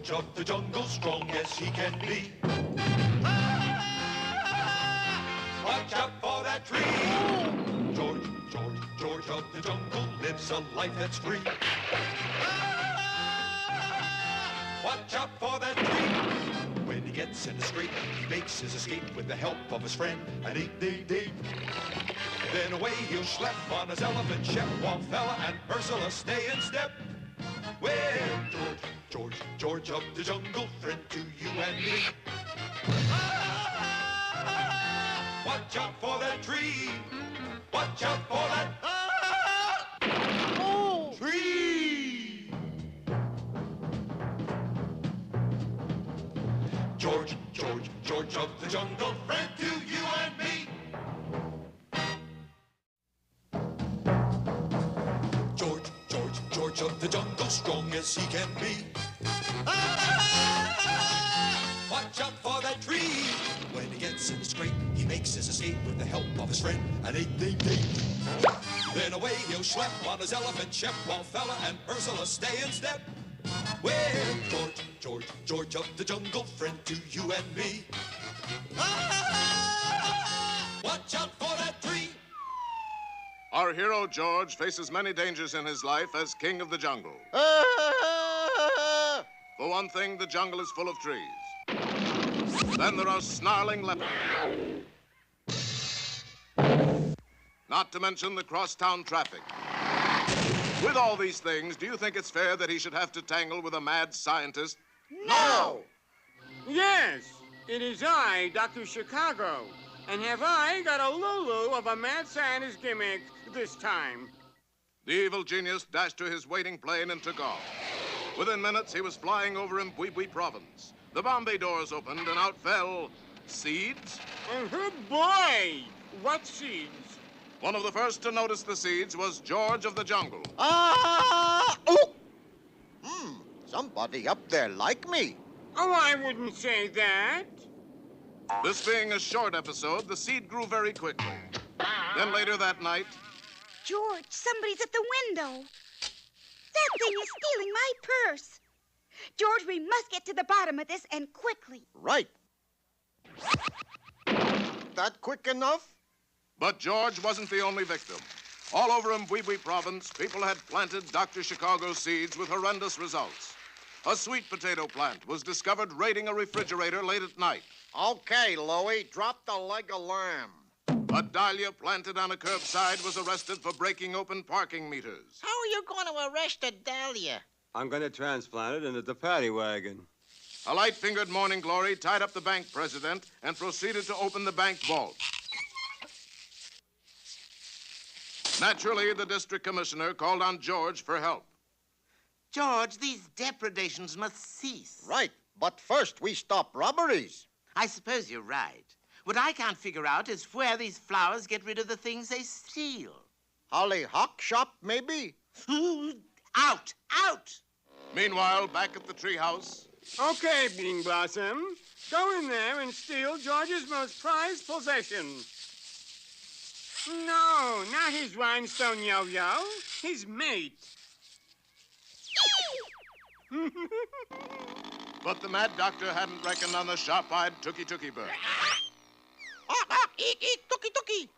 George of the jungle, strong as he can be. Watch out for that tree. George of the jungle lives a life that's free. Watch out for that tree. When he gets in a scrape, he makes his escape with the help of his friend, an 8-day-day. Then away he'll schlep on his elephant ship, while Fella and Ursula stay in step. Well, George of the jungle, friend to you and me. Watch out for that tree. Watch out for that tree. George of the jungle, friend to you and me. George of the jungle, strong as he can be. Watch out for that tree. When he gets in the scrape, he makes his escape with the help of his friend, an 8-day-day. Then away he'll schlep on his elephant ship, while Fella and Ursula stay in step. Well, George of the jungle, friend to you and me. Watch out for that tree. Our hero, George, faces many dangers in his life as king of the jungle. For one thing, the jungle is full of trees. Then there are snarling leopards. Not to mention the cross-town traffic. With all these things, do you think it's fair that he should have to tangle with a mad scientist? No! Yes, it is I, Dr. Chicago. And have I got a Lulu of a mad scientist gimmick this time? The evil genius dashed to his waiting plane and took off. Within minutes, he was flying over Mbwibwi province. The Bombay doors opened and out fell seeds. Oh, boy! What seeds? One of the first to notice the seeds was George of the jungle. Oh! Somebody up there like me. Oh, I wouldn't say that. This being a short episode, the seed grew very quickly. Then later that night... George, somebody's at the window. That thing is stealing my purse. George, we must get to the bottom of this, and quickly. Right. That quick enough? But George wasn't the only victim. All over Mbwibwi province, people had planted Dr. Chicago seeds with horrendous results. A sweet potato plant was discovered raiding a refrigerator late at night. Okay, Louie, drop the leg of lamb. A dahlia planted on a curbside was arrested for breaking open parking meters. How are you going to arrest a dahlia? I'm going to transplant it into the paddy wagon. A light-fingered morning glory tied up the bank president and proceeded to open the bank vault. Naturally, the district commissioner called on George for help. George, these depredations must cease. Right, but first we stop robberies. I suppose you're right. What I can't figure out is where these flowers get rid of the things they steal. Hollyhock shop, maybe? Out! Out! Meanwhile, back at the treehouse... Okay, Bean Blossom. Go in there and steal George's most prized possession. No, not his rhinestone yo-yo. His mate. But the mad doctor hadn't reckoned on the sharp-eyed tookie-tookie bird. Eek, tookie.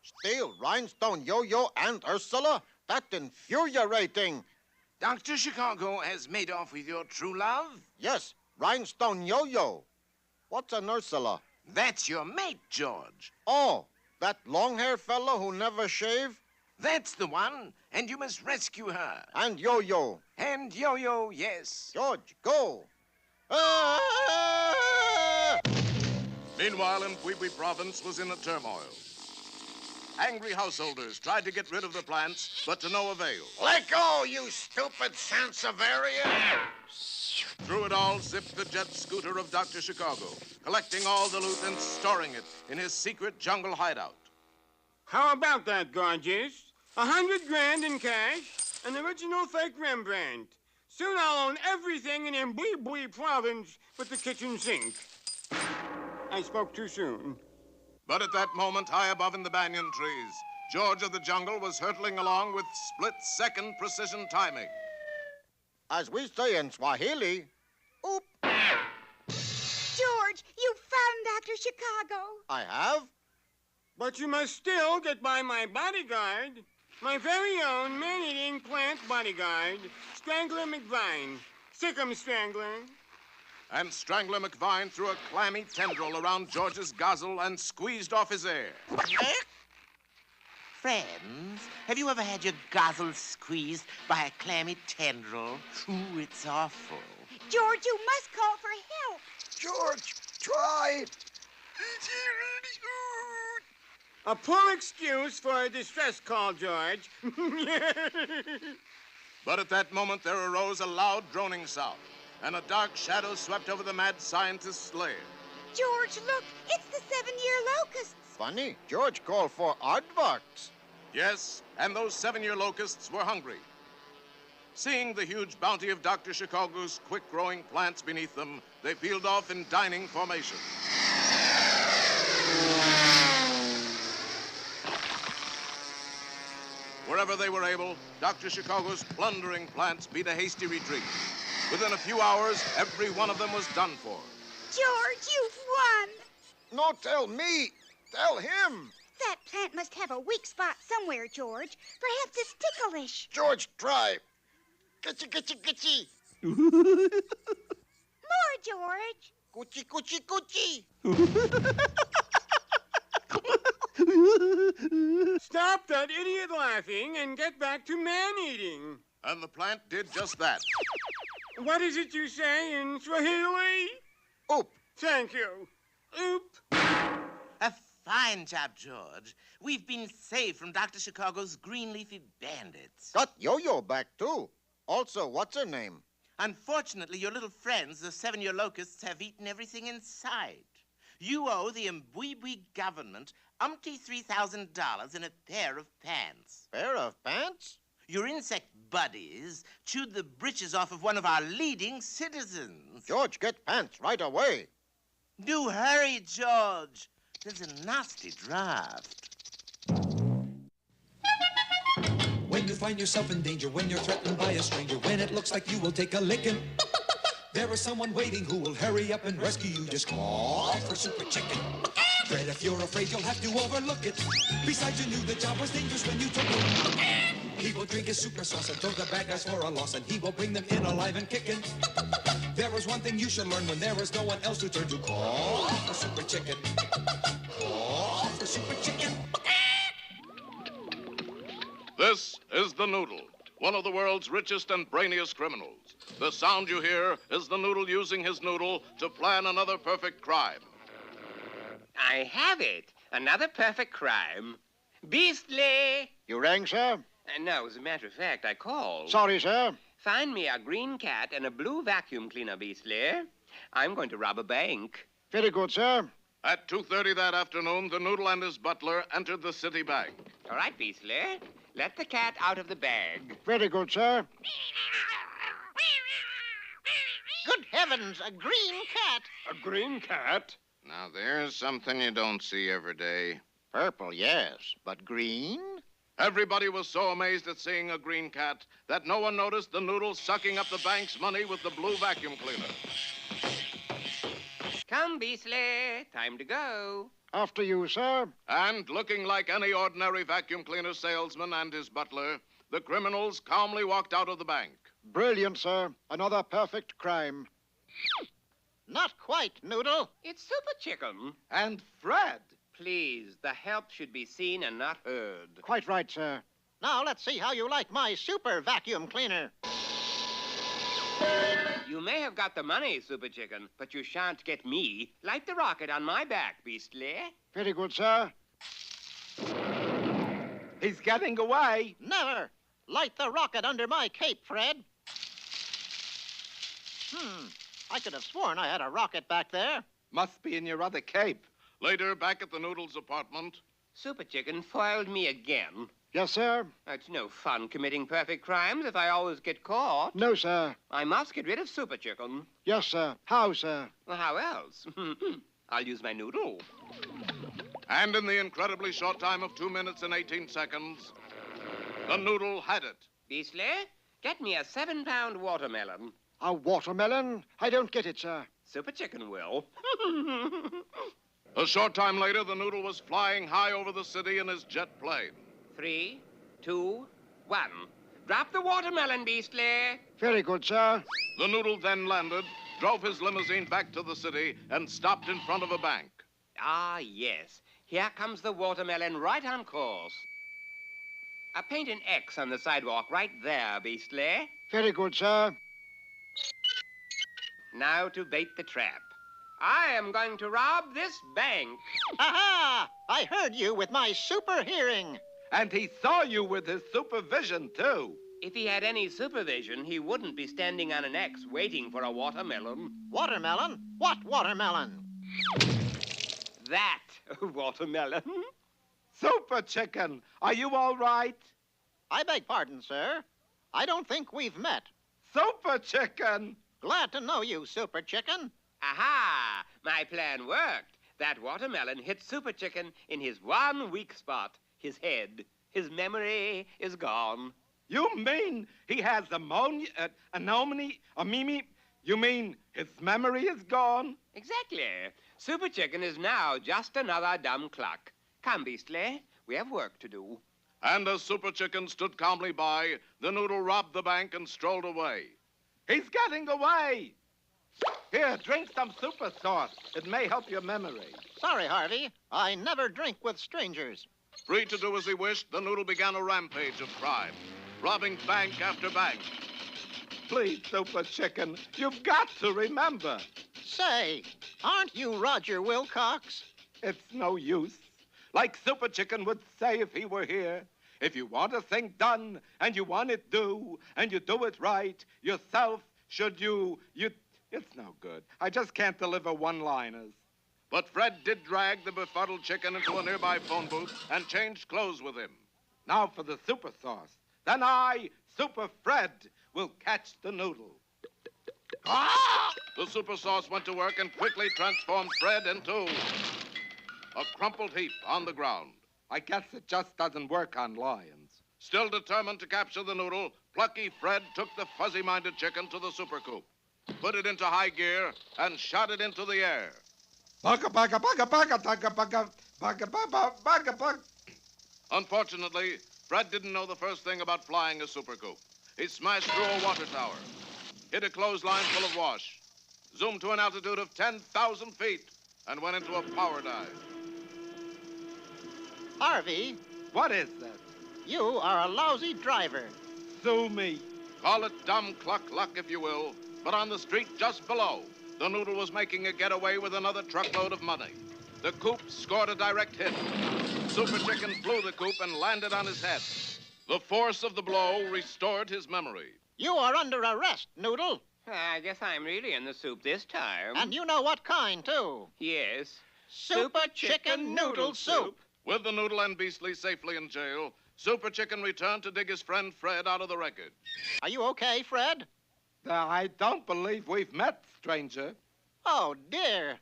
Steal rhinestone yo-yo and Ursula? That's infuriating. Dr. Chicago has made off with your true love? Yes, rhinestone yo-yo. What's an Ursula? That's your mate, George. Oh, that long-haired fellow who never shave? That's the one, and you must rescue her. And yo-yo. And yo-yo, yes. George, go. Ah! Meanwhile, Mbwibwi province was in a turmoil. Angry householders tried to get rid of the plants, but to no avail. Let go, you stupid Sansevieria! Through it all zipped the jet scooter of Dr. Chicago, collecting all the loot and storing it in his secret jungle hideout. How about that, gorgeous? 100 grand in cash, an original fake Rembrandt. Soon I'll own everything in Mbwibwi province but the kitchen sink. I spoke too soon. But at that moment, high above in the banyan trees, George of the jungle was hurtling along with split-second precision timing. As we say in Swahili, Oop! George, you found Dr. Chicago. I have? But you must still get by my bodyguard. My very own man-eating plant bodyguard, Strangler McVine. Sick 'em, Strangler. And Strangler McVine threw a clammy tendril around George's gozzle and squeezed off his air. Friends, have you ever had your gozzle squeezed by a clammy tendril? Ooh, it's awful. George, you must call for help. George, try. A poor excuse for a distress call, George. But at that moment, there arose a loud droning sound, and a dark shadow swept over the mad scientist's lair. George, look, it's the 7-year locusts. Funny, George called for aardvarks. Yes, and those 7-year locusts were hungry. Seeing the huge bounty of Dr. Chicago's quick-growing plants beneath them, they peeled off in dining formation. Wherever they were able, Dr. Chicago's plundering plants beat a hasty retreat. Within a few hours, every one of them was done for. George, you've won. No, tell me. Tell him. That plant must have a weak spot somewhere, George. Perhaps it's ticklish. George, try. Kitchy, kitchy, kitchy. More, George. Coochie, coochie, coochie. Stop that idiot laughing and get back to man-eating. And the plant did just that. What is it you say in Swahili? Oop. Thank you. Oop. A fine job, George. We've been saved from Dr. Chicago's green leafy bandits. Got Yo-Yo back, too. Also, what's her name? Unfortunately, your little friends, the 7-year locusts, have eaten everything in sight. You owe the Mbwibwi government $3,000 and a pair of pants. Pair of pants? Your insect buddies chewed the breeches off of one of our leading citizens. George, get pants right away. Do hurry, George. There's a nasty draft. When you find yourself in danger, when you're threatened by a stranger, when it looks like you will take a licking, there is someone waiting who will hurry up and rescue you. Just call for Super Chicken. Fred, if you're afraid, you'll have to overlook it. Besides, you knew the job was dangerous when you took it. He will drink his super sauce and throw the bad guys for a loss, and he will bring them in alive and kicking. There is one thing you should learn when there is no one else to turn to. Call for Super Chicken. Call for Super Chicken. This is the Noodle, one of the world's richest and brainiest criminals. The sound you hear is the Noodle using his noodle to plan another perfect crime. I have it. Another perfect crime. Beastly! You rang, sir? No, as a matter of fact, I called. Sorry, sir. Find me a green cat and a blue vacuum cleaner, Beastly. I'm going to rob a bank. Very good, sir. At 2:30 that afternoon, the Noodle and his butler entered the city bank. All right, Beastly. Let the cat out of the bag. Very good, sir. Good heavens, a green cat. A green cat? Now, there's something you don't see every day. Purple, yes, but green? Everybody was so amazed at seeing a green cat that no one noticed the Noodle sucking up the bank's money with the blue vacuum cleaner. Come, Beastly. Time to go. After you, sir. And looking like any ordinary vacuum cleaner salesman and his butler, the criminals calmly walked out of the bank. Brilliant, sir. Another perfect crime. Not quite, Noodle. It's Super Chicken. And Fred. Please, the help should be seen and not heard. Quite right, sir. Now let's see how you like my super vacuum cleaner. You may have got the money, Super Chicken, but you shan't get me. Light the rocket on my back, Beastly. Very good, sir. He's getting away. Never. Light the rocket under my cape, Fred. I could have sworn I had a rocket back there. Must be in your other cape. Later, back at the Noodle's apartment. Super Chicken foiled me again. Yes, sir. It's no fun committing perfect crimes if I always get caught. No, sir. I must get rid of Super Chicken. Yes, sir. How, sir? Well, how else? I'll use my noodle. And in the incredibly short time of 2 minutes and 18 seconds, the Noodle had it. Beastly, get me a 7-pound watermelon. A watermelon? I don't get it, sir. Super Chicken will. A short time later, the Noodle was flying high over the city in his jet plane. 3, 2, 1. Drop the watermelon, Beastly. Very good, sir. The Noodle then landed, drove his limousine back to the city, and stopped in front of a bank. Ah, yes. Here comes the watermelon right on course. Paint an X on the sidewalk right there, Beastly. Very good, sir. Now to bait the trap. I am going to rob this bank. Aha! I heard you with my super hearing. And he saw you with his supervision, too. If he had any supervision, he wouldn't be standing on an X waiting for a watermelon. Watermelon? What watermelon? That watermelon. Super Chicken, are you all right? I beg pardon, sir. I don't think we've met. Super Chicken! Glad to know you, Super Chicken. Aha! My plan worked. That watermelon hit Super Chicken in his one weak spot, his head. His memory is gone. You mean he has anomony? You mean his memory is gone? Exactly. Super Chicken is now just another dumb cluck. Come, Beastly, we have work to do. And as Super Chicken stood calmly by, the Noodle robbed the bank and strolled away. He's getting away! Here, drink some super sauce. It may help your memory. Sorry, Harvey. I never drink with strangers. Free to do as he wished, the Noodle began a rampage of crime, robbing bank after bank. Please, Super Chicken, you've got to remember. Say, aren't you Roger Wilcox? It's no use. Like Super Chicken would say if he were here. If you want a thing done, and you want it do, and you do it right, yourself, it's no good. I just can't deliver one-liners. But Fred did drag the befuddled chicken into a nearby phone booth and changed clothes with him. Now for the super sauce. Then I, Super Fred, will catch the Noodle. Ah! The super sauce went to work and quickly transformed Fred into a crumpled heap on the ground. I guess it just doesn't work on lions. Still determined to capture the Noodle, plucky Fred took the fuzzy-minded chicken to the super coop, put it into high gear, and shot it into the air. Bugga, bugga, bugga, bugga, bugga, bugga, bugga, bugga, bugga, bugga. Unfortunately, Fred didn't know the first thing about flying a super coop. He smashed through a water tower, hit a clothesline full of wash, zoomed to an altitude of 10,000 feet, and went into a power dive. Harvey, What is that? you are a lousy driver. Sue me. Call it dumb cluck luck if you will, but on the street just below, the Noodle was making a getaway with another truckload of money. The coop scored a direct hit. Super Chicken flew the coop and landed on his head. The force of the blow restored his memory. You are under arrest, Noodle. I guess I'm really in the soup this time. And you know what kind, too. Yes. Super Chicken Noodle Soup. With the Noodle and Beastly safely in jail, Super Chicken returned to dig his friend Fred out of the wreckage. Are you okay, Fred? I don't believe we've met, stranger. Oh, dear.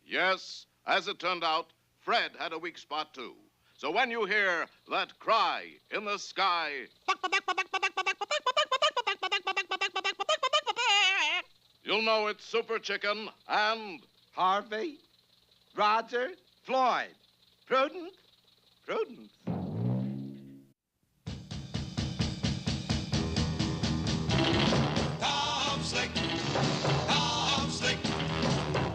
Yes, as it turned out, Fred had a weak spot, too. So when you hear that cry in the sky, you'll know it's Super Chicken and Harvey, Roger, Floyd. Prudence, Prudence. Tom Slick, Tom Slick.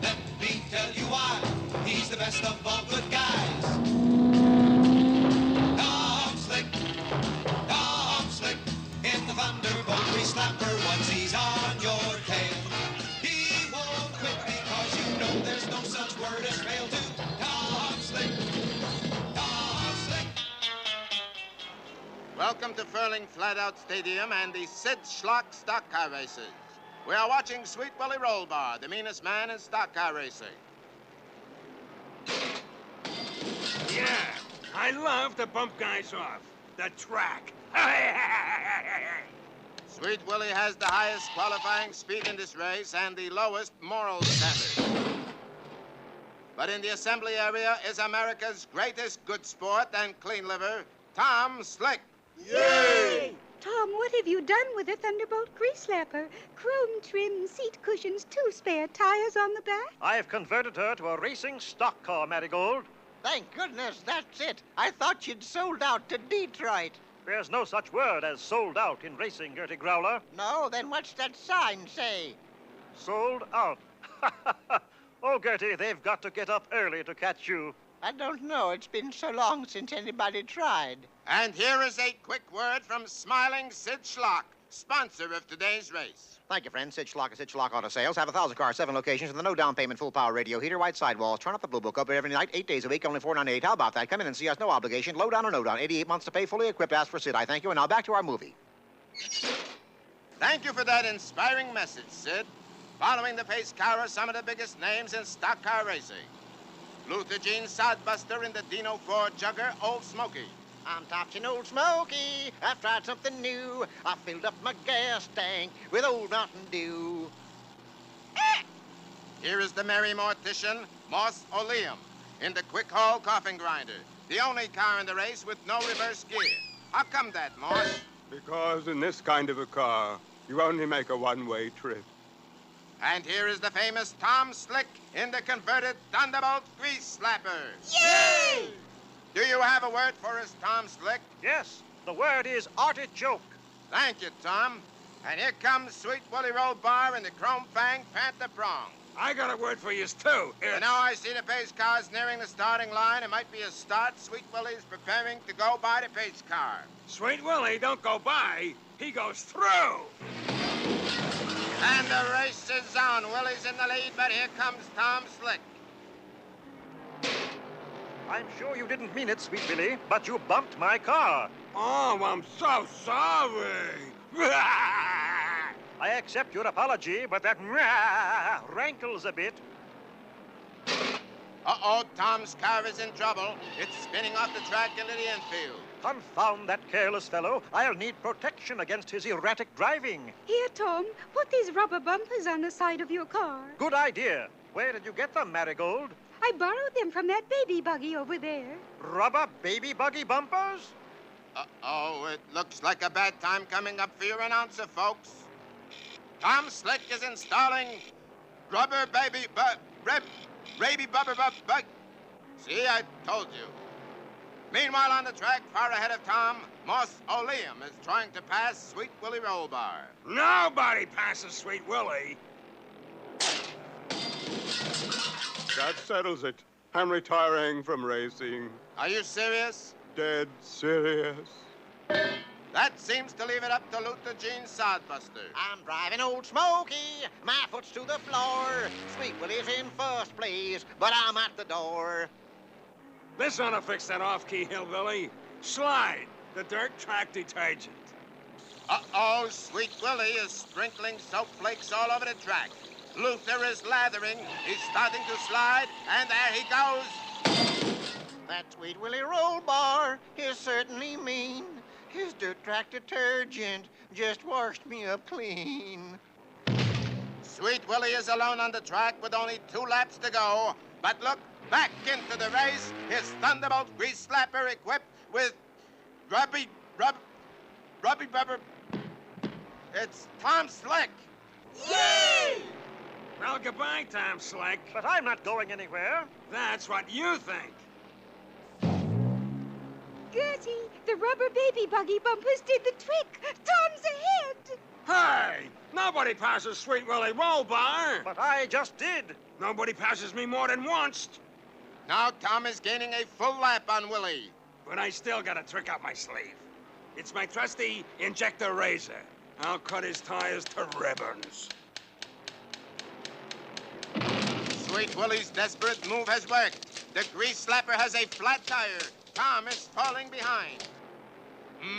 Let me tell you why he's the best of all good guys. Tom Slick, in the Thunderbolt Grease-Slapper. Once he's on your tail, he won't quit because you know there's no such word as fail to. Tom Slick, Tom Slick. Welcome to Furling Flatout Stadium and the Sid Schlock Stock Car Races. We are watching Sweet Willy Rollbar, the meanest man in stock car racing. Yeah, I love to bump guys off. The track. Sweet Willy has the highest qualifying speed in this race and the lowest moral standard. But in the assembly area is America's greatest good sport and clean liver, Tom Slick. Yay! Tom, what have you done with the Thunderbolt Grease-Slapper? Chrome trim seat cushions, 2 spare tires on the back. I've converted her to a racing stock car, Marigold. Thank goodness that's it. I thought you'd sold out to Detroit. There's no such word as sold out in racing, Gertie Growler. No, then what's that sign say? Sold out. Oh, Gertie, they've got to get up early to catch you. I don't know. It's been so long since anybody tried. And here is a quick word from smiling Sid Schlock, sponsor of today's race. Thank you, friend. Sid Schlock of Sid Schlock Auto Sales. Have 1,000 cars, 7 locations, with a no down payment, full power radio heater, white sidewalls. Turn up the Blue Book up every night, 8 days a week, only $4.98. How about that? Come in and see us, no obligation. Low down or no down. 88 months to pay, fully equipped. Ask for Sid. I thank you. And now back to our movie. Thank you for that inspiring message, Sid. Following the pace car are some of the biggest names in stock car racing. Luther Jean Sodbuster in the Dino Ford Jugger, Old Smoky. I'm touching Old Smoky. I've tried something new. I filled up my gas tank with old Mountain Dew. Here is the merry mortician, Moss Oleum, in the Quick Haul Coffin Grinder, the only car in the race with no reverse gear. How come that, Moss? Because in this kind of a car, you only make a one-way trip. And here is the famous Tom Slick in the converted Thunderbolt Grease-Slapper. Yay! Do you have a word for us, Tom Slick? Yes, the word is artichoke. Thank you, Tom. And here comes Sweet Willy Rollbar in the Chrome Fang Panther Prong. I got a word for you, too. Here. And now I see the pace cars nearing the starting line. It might be a start. Sweet Willy's preparing to go by the pace car. Sweet Willy don't go by. He goes through. And the race is on. Willie's in the lead, but here comes Tom Slick. I'm sure you didn't mean it, Sweet Willy, but you bumped my car. Oh, I'm so sorry. I accept your apology, but that rankles a bit. Uh-oh, Tom's car is in trouble. It's spinning off the track into the infield. Confound that careless fellow. I'll need protection against his erratic driving. Here, Tom, put these rubber bumpers on the side of your car. Good idea. Where did you get them, Marigold? I borrowed them from that baby buggy over there. Rubber baby buggy bumpers? Uh-oh, it looks like a bad time coming up for your announcer, folks. Tom Slick is installing rubber baby bubber bug. See, I told you. Meanwhile, on the track, far ahead of Tom, Moss Oleum is trying to pass Sweet Willy Rollbar. Nobody passes Sweet Willy. That settles it. I'm retiring from racing. Are you serious? Dead serious. That seems to leave it up to Luther Jean Sodbuster. I'm driving Old Smoky. My foot's to the floor. Sweet Willy's in first place, but I'm at the door. This ought to fix that off-key hillbilly. Slide, the dirt track detergent. Uh-oh, Sweet Willy is sprinkling soap flakes all over the track. Luther is lathering. He's starting to slide, and there he goes. That Sweet Willy Rollbar is certainly mean. His dirt track detergent just washed me up clean. Sweet Willy is alone on the track with only 2 laps to go. But look, back into the race, his Thunderbolt Grease-Slapper equipped with rubber. It's Tom Slick. Yay! Well, goodbye, Tom Slick. But I'm not going anywhere. That's what you think. Gertie, the rubber baby buggy bumpers did the trick. Tom's ahead. Hey, nobody passes Sweet Willy Rollbar. But I just did. Nobody passes me more than once. Now Tom is gaining a full lap on Willy. But I still got a trick up my sleeve. It's my trusty injector razor. I'll cut his tires to ribbons. Sweet Willy's desperate move has worked. The Grease-Slapper has a flat tire. Tom is falling behind.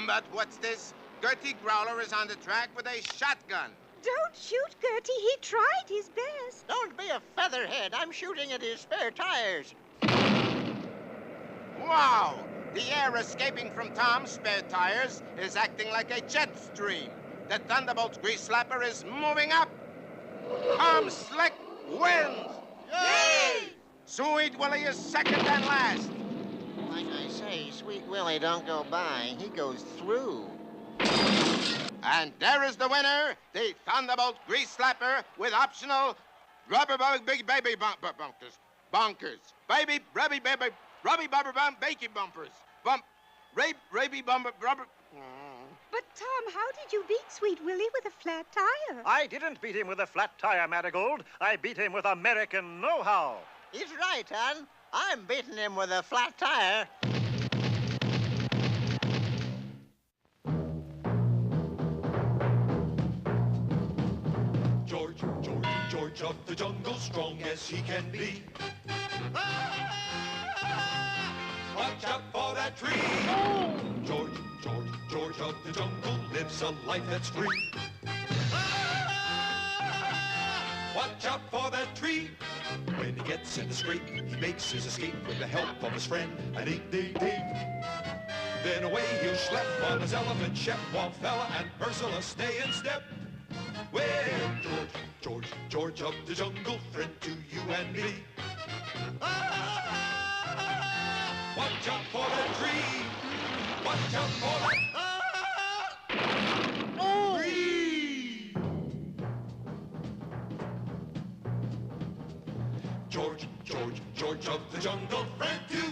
But what's this? Gertie Growler is on the track with a shotgun. Don't shoot, Gertie. He tried his best. Don't be a featherhead. I'm shooting at his spare tires. Wow! The air escaping from Tom's spare tires is acting like a jet stream. The Thunderbolt Grease-Slapper is moving up. Tom Slick wins! Yay! Sweet Willy is second and last. Like I say, Sweet Willy don't go by. He goes through. And there is the winner, the Thunderbolt Grease-Slapper with optional rubber big baby bonkers. Baby, rubby bumper bump, bakey bumpers. Raby bumper, rubber. But, Tom, how did you beat Sweet Willy with a flat tire? I didn't beat him with a flat tire, Marigold. I beat him with American know-how. He's right, hon. I'm beating him with a flat tire. George of the jungle, strong as he can be. Watch out for that tree. George of the jungle lives a life that's free. Watch out for that tree. When he gets in the scrape, he makes his escape with the help of his friend, an 8-day Dave. Then away he'll schlep on his elephant shep, while Fella and Ursula stay in step. Well, George of the jungle, friend to you and me. Watch out for that tree. Watch out for that tree. George of the jungle, friend to